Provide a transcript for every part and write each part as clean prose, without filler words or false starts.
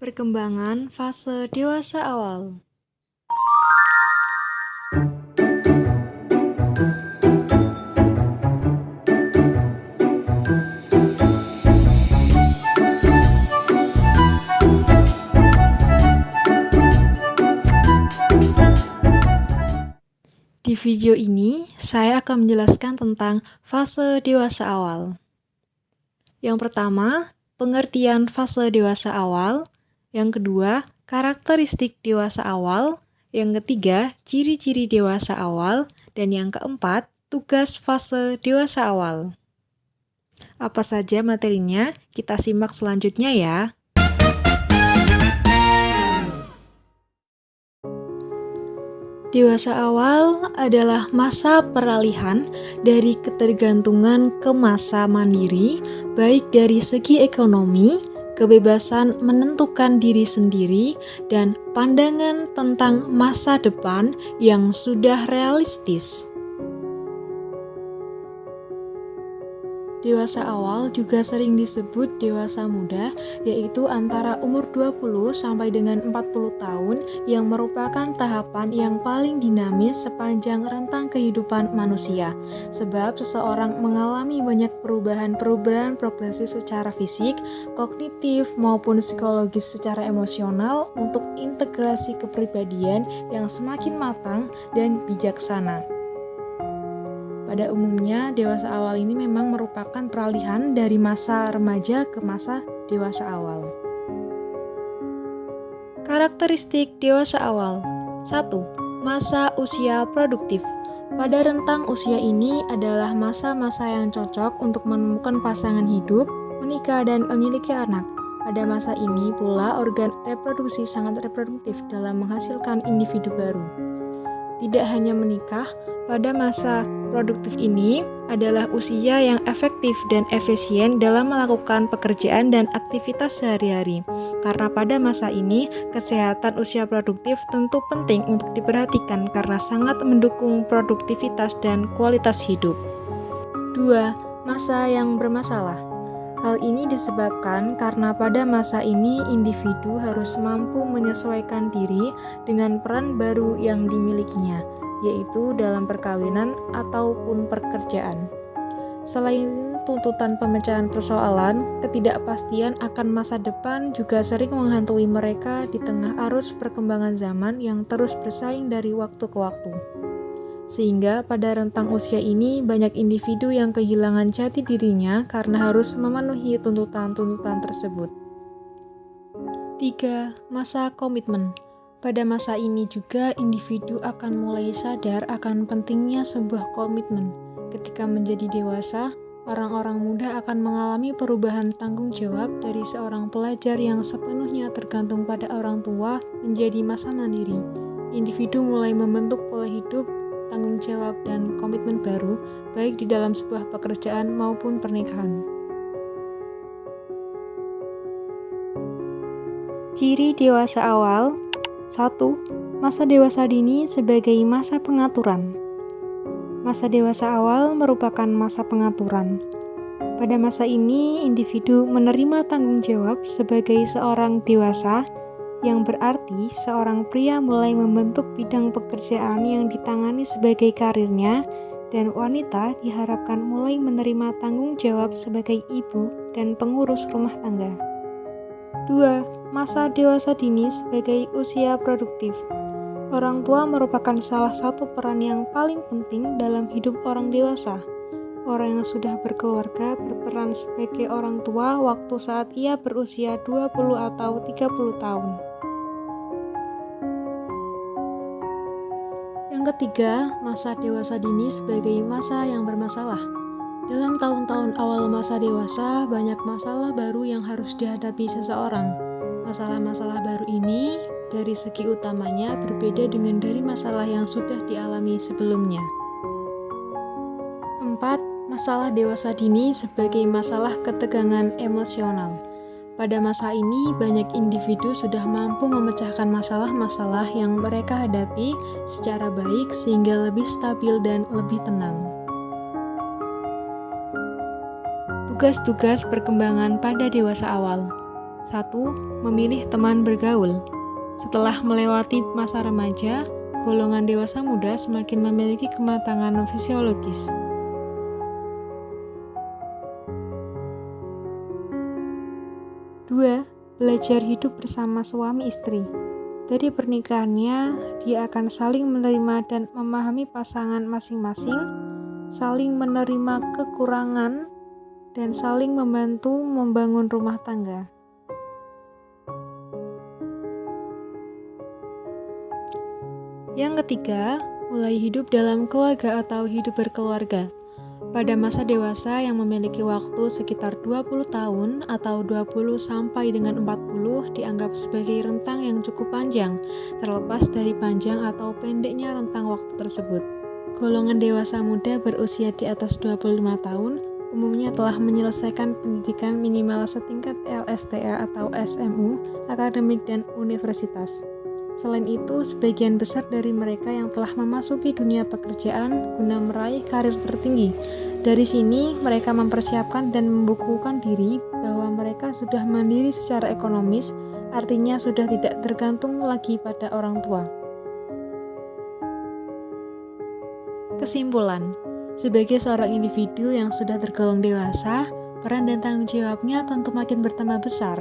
Perkembangan fase dewasa awal. Di video ini, saya akan menjelaskan tentang fase dewasa awal. Yang pertama, pengertian fase dewasa awal. Yang kedua, karakteristik dewasa awal. Yang ketiga, ciri-ciri dewasa awal. Dan yang keempat, tugas fase dewasa awal. Apa saja materinya? Kita simak selanjutnya ya. Dewasa awal adalah masa peralihan dari ketergantungan ke masa mandiri, baik dari segi ekonomi, kebebasan menentukan diri sendiri, dan pandangan tentang masa depan yang sudah realistis. Dewasa awal juga sering disebut dewasa muda, yaitu antara umur 20 sampai dengan 40 tahun yang merupakan tahapan yang paling dinamis sepanjang rentang kehidupan manusia. Sebab seseorang mengalami banyak perubahan progresif secara fisik, kognitif, maupun psikologis secara emosional untuk integrasi kepribadian yang semakin matang dan bijaksana. Pada umumnya, dewasa awal ini memang merupakan peralihan dari masa remaja ke masa dewasa awal. Karakteristik dewasa awal. 1. Masa usia produktif. Pada rentang usia ini adalah masa-masa yang cocok untuk menemukan pasangan hidup, menikah, dan memiliki anak. Pada masa ini pula organ reproduksi sangat reproduktif dalam menghasilkan individu baru. Tidak hanya menikah, pada masa produktif ini adalah usia yang efektif dan efisien dalam melakukan pekerjaan dan aktivitas sehari-hari. Karena pada masa ini, kesehatan usia produktif tentu penting untuk diperhatikan karena sangat mendukung produktivitas dan kualitas hidup. 2. Masa yang bermasalah. Hal ini disebabkan karena pada masa ini individu harus mampu menyesuaikan diri dengan peran baru yang dimilikinya, yaitu dalam perkawinan ataupun pekerjaan. Selain tuntutan pemecahan persoalan, ketidakpastian akan masa depan juga sering menghantui mereka di tengah arus perkembangan zaman yang terus bersaing dari waktu ke waktu. Sehingga pada rentang usia ini banyak individu yang kehilangan jati dirinya karena harus memenuhi tuntutan-tuntutan tersebut. 3. Masa komitmen. Pada masa ini juga individu akan mulai sadar akan pentingnya sebuah komitmen. Ketika menjadi dewasa, orang-orang muda akan mengalami perubahan tanggung jawab dari seorang pelajar yang sepenuhnya tergantung pada orang tua menjadi masa mandiri. Individu mulai membentuk pola hidup, tanggung jawab, dan komitmen baru, baik di dalam sebuah pekerjaan maupun pernikahan. Ciri dewasa awal. 1. Masa dewasa dini sebagai masa pengaturan. Masa dewasa awal merupakan masa pengaturan. Pada masa ini, individu menerima tanggung jawab sebagai seorang dewasa, yang berarti seorang pria mulai membentuk bidang pekerjaan yang ditangani sebagai karirnya, dan wanita diharapkan mulai menerima tanggung jawab sebagai ibu dan pengurus rumah tangga. 2. Masa dewasa dini sebagai usia produktif. Orang tua merupakan salah satu peran yang paling penting dalam hidup orang dewasa. Orang yang sudah berkeluarga berperan sebagai orang tua waktu saat ia berusia 20 atau 30 tahun. Yang ketiga, masa dewasa dini sebagai masa yang bermasalah. Dalam tahun-tahun awal masa dewasa, banyak masalah baru yang harus dihadapi seseorang. Masalah-masalah baru ini, dari segi utamanya, berbeda dengan dari masalah yang sudah dialami sebelumnya. 4. Masalah dewasa dini sebagai masalah ketegangan emosional. Pada masa ini, banyak individu sudah mampu memecahkan masalah-masalah yang mereka hadapi secara baik sehingga lebih stabil dan lebih tenang. Tugas-tugas perkembangan pada dewasa awal. 1. Memilih teman bergaul. Setelah melewati masa remaja, golongan dewasa muda semakin memiliki kematangan fisiologis. 2. Belajar hidup bersama suami istri. Dari pernikahannya, dia akan saling menerima dan memahami pasangan masing-masing, saling menerima kekurangan, dan saling membantu membangun rumah tangga. Yang ketiga, mulai hidup dalam keluarga atau hidup berkeluarga. Pada masa dewasa yang memiliki waktu sekitar 20 tahun atau 20 sampai dengan 40 dianggap sebagai rentang yang cukup panjang, terlepas dari panjang atau pendeknya rentang waktu tersebut. Golongan dewasa muda berusia di atas 25 tahun umumnya telah menyelesaikan pendidikan minimal setingkat LSTA atau SMU, akademik dan universitas. Selain itu, sebagian besar dari mereka yang telah memasuki dunia pekerjaan guna meraih karir tertinggi. Dari sini, mereka mempersiapkan dan membukukan diri bahwa mereka sudah mandiri secara ekonomis, artinya sudah tidak tergantung lagi pada orang tua. Kesimpulan, sebagai seorang individu yang sudah tergolong dewasa, peran dan tanggung jawabnya tentu makin bertambah besar.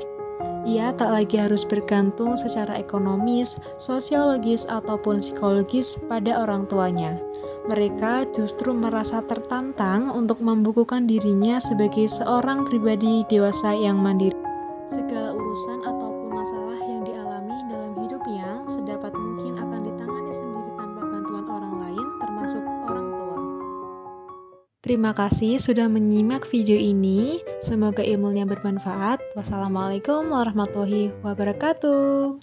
Ia tak lagi harus bergantung secara ekonomis, sosiologis, ataupun psikologis pada orang tuanya. Mereka justru merasa tertantang untuk membukukan dirinya sebagai seorang pribadi dewasa yang mandiri. Segala urusan ataupun masalah yang dialami dalam hidupnya sedapat mungkin akan ditangani sendiri tanpa bantuan orang lain, termasuk orang tua. Terima kasih sudah menyimak video ini. Semoga ilmunya bermanfaat. Wassalamualaikum warahmatullahi wabarakatuh.